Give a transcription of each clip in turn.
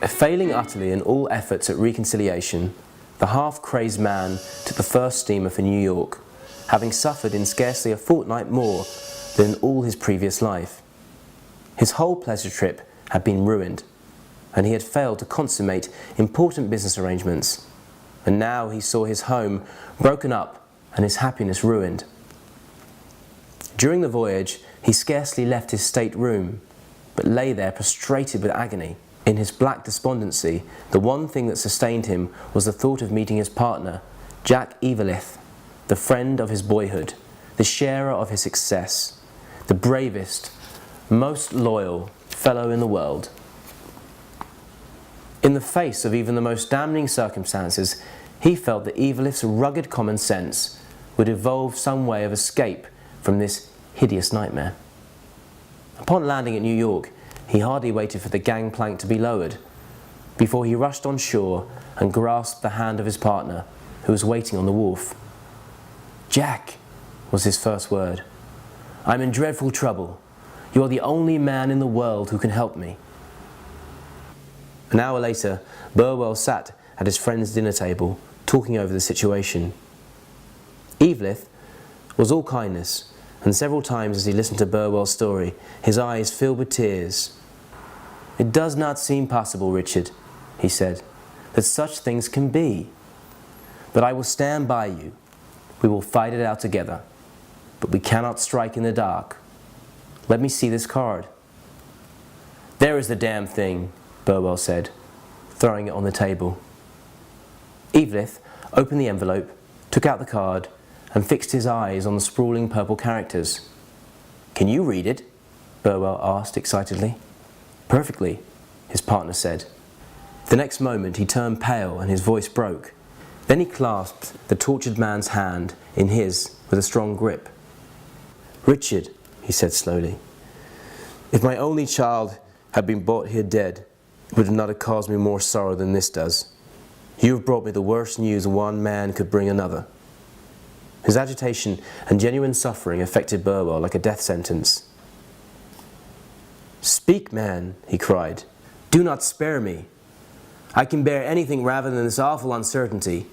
Failing utterly in all efforts at reconciliation, the half-crazed man took the first steamer for New York, having suffered in scarcely a fortnight more than in all his previous life. His whole pleasure trip had been ruined, and he had failed to consummate important business arrangements, and now he saw his home broken up and his happiness ruined. During the voyage, he scarcely left his stateroom, but lay there prostrated with agony. In his black despondency, the one thing that sustained him was the thought of meeting his partner, Jack Evelith, the friend of his boyhood, the sharer of his success, the bravest, most loyal fellow in the world. In the face of even the most damning circumstances, he felt that Evelith's rugged common sense would evolve some way of escape from this hideous nightmare. Upon landing at New York, he hardly waited for the gangplank to be lowered before he rushed on shore and grasped the hand of his partner, who was waiting on the wharf. "Jack," was his first word, "I'm in dreadful trouble. You are the only man in the world who can help me." An hour later, Burwell sat at his friend's dinner table, talking over the situation. Evelith was all kindness, and several times as he listened to Burwell's story, his eyes filled with tears. "It does not seem possible, Richard," he said, "that such things can be. But I will stand by you. We will fight it out together. But we cannot strike in the dark. Let me see this card." "There is the damn thing," Burwell said, throwing it on the table. Evelith opened the envelope, took out the card, and fixed his eyes on the sprawling purple characters. "Can you read it?" Burwell asked excitedly. "Perfectly," his partner said. The next moment he turned pale and his voice broke. Then he clasped the tortured man's hand in his with a strong grip. "Richard," he said slowly, "if my only child had been brought here dead, it would not have caused me more sorrow than this does. You have brought me the worst news one man could bring another." His agitation and genuine suffering affected Burwell like a death sentence. "Speak, man," he cried. "Do not spare me. I can bear anything rather than this awful uncertainty.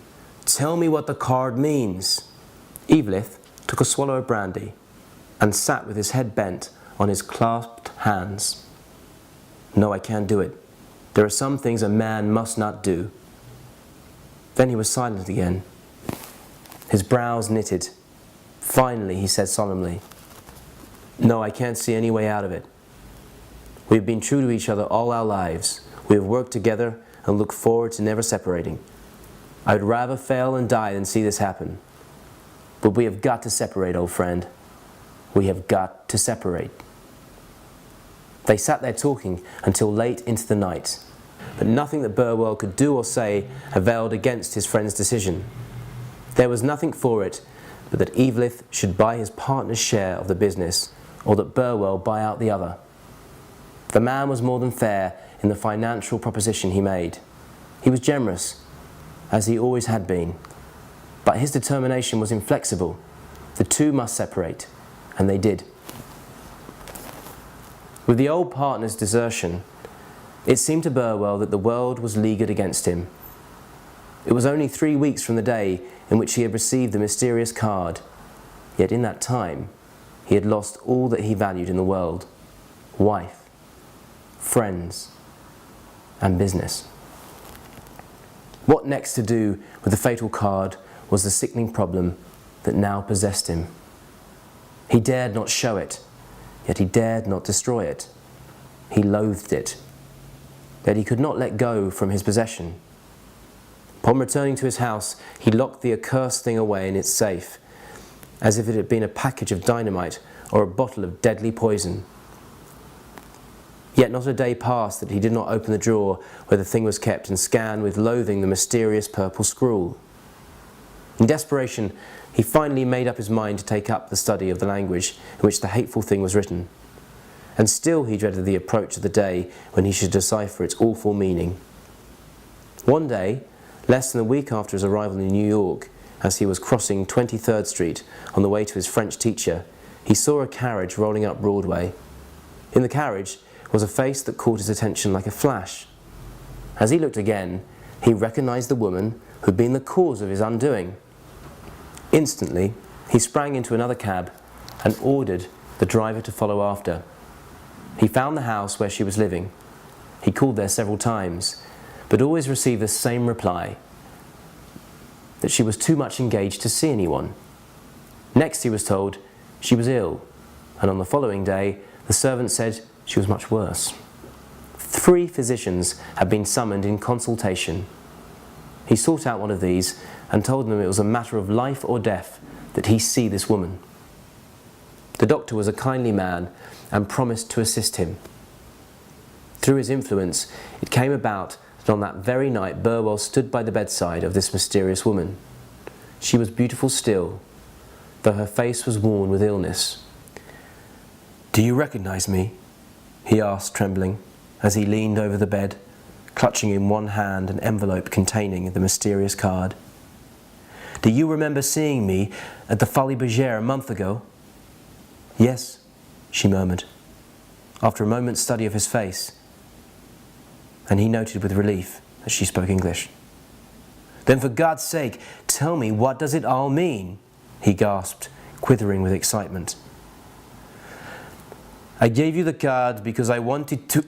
Tell me what the card means." Evelith took a swallow of brandy and sat with his head bent on his clasped hands. "No, I can't do it. There are some things a man must not do." Then he was silent again. His brows knitted. Finally, he said solemnly, "No, I can't see any way out of it. We have been true to each other all our lives. We have worked together and look forward to never separating. I would rather fail and die than see this happen. But we have got to separate, old friend. We have got to separate." They sat there talking until late into the night, but nothing that Burwell could do or say availed against his friend's decision. There was nothing for it but that Evelith should buy his partner's share of the business, or that Burwell buy out the other. The man was more than fair in the financial proposition he made. He was generous, as he always had been, but his determination was inflexible. The two must separate, and they did. With the old partner's desertion, it seemed to Burwell that the world was leagued against him. It was only 3 weeks from the day in which he had received the mysterious card, yet in that time he had lost all that he valued in the world: wife, friends, and business. What next to do with the fatal card was the sickening problem that now possessed him. He dared not show it, yet he dared not destroy it. He loathed it, yet he could not let go from his possession. Upon returning to his house, he locked the accursed thing away in its safe, as if it had been a package of dynamite or a bottle of deadly poison. Yet not a day passed that he did not open the drawer where the thing was kept and scan with loathing the mysterious purple scrawl. In desperation, he finally made up his mind to take up the study of the language in which the hateful thing was written. And still he dreaded the approach of the day when he should decipher its awful meaning. One day, less than a week after his arrival in New York, as he was crossing 23rd Street on the way to his French teacher, he saw a carriage rolling up Broadway. In the carriage was a face that caught his attention like a flash. As he looked again, he recognised the woman who'd been the cause of his undoing. Instantly, he sprang into another cab and ordered the driver to follow after. He found the house where she was living. He called there several times, but always received the same reply, that she was too much engaged to see anyone. Next he was told she was ill, and on the following day the servant said she was much worse. 3 physicians had been summoned in consultation. He sought out one of these and told them it was a matter of life or death that he see this woman. The doctor was a kindly man and promised to assist him. Through his influence, it came about that on that very night Burwell stood by the bedside of this mysterious woman. She was beautiful still, though her face was worn with illness. "Do you recognise me?" he asked, trembling, as he leaned over the bed, clutching in one hand an envelope containing the mysterious card. "Do you remember seeing me at the Folies Bergère a month ago?" "Yes," she murmured, after a moment's study of his face, and he noted with relief that she spoke English. "Then for God's sake, tell me, what does it all mean?" he gasped, quivering with excitement. "I gave you the card because I wanted to...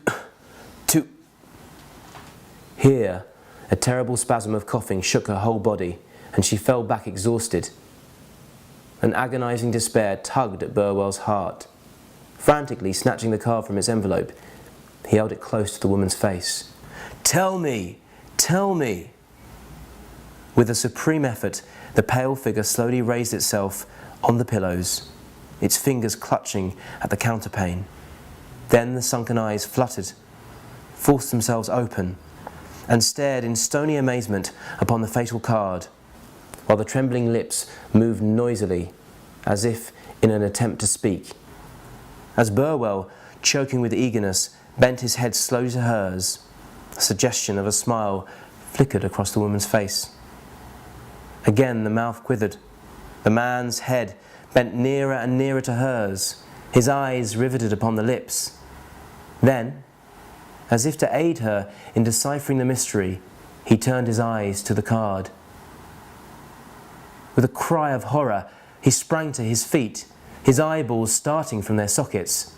Here, a terrible spasm of coughing shook her whole body, and she fell back exhausted. An agonizing despair tugged at Burwell's heart. Frantically snatching the card from its envelope, he held it close to the woman's face. "Tell me! Tell me!" With a supreme effort, the pale figure slowly raised itself on the pillows, its fingers clutching at the counterpane. Then the sunken eyes fluttered, forced themselves open, and stared in stony amazement upon the fatal card, while the trembling lips moved noisily, as if in an attempt to speak. As Burwell, choking with eagerness, bent his head slowly to hers, a suggestion of a smile flickered across the woman's face. Again the mouth quivered. The man's head bent nearer and nearer to hers, his eyes riveted upon the lips. Then, as if to aid her in deciphering the mystery, he turned his eyes to the card. With a cry of horror, he sprang to his feet, his eyeballs starting from their sockets.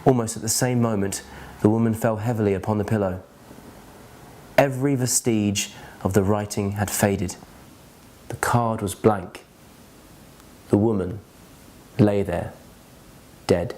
Almost at the same moment, the woman fell heavily upon the pillow. Every vestige of the writing had faded. The card was blank. The woman lay there, dead.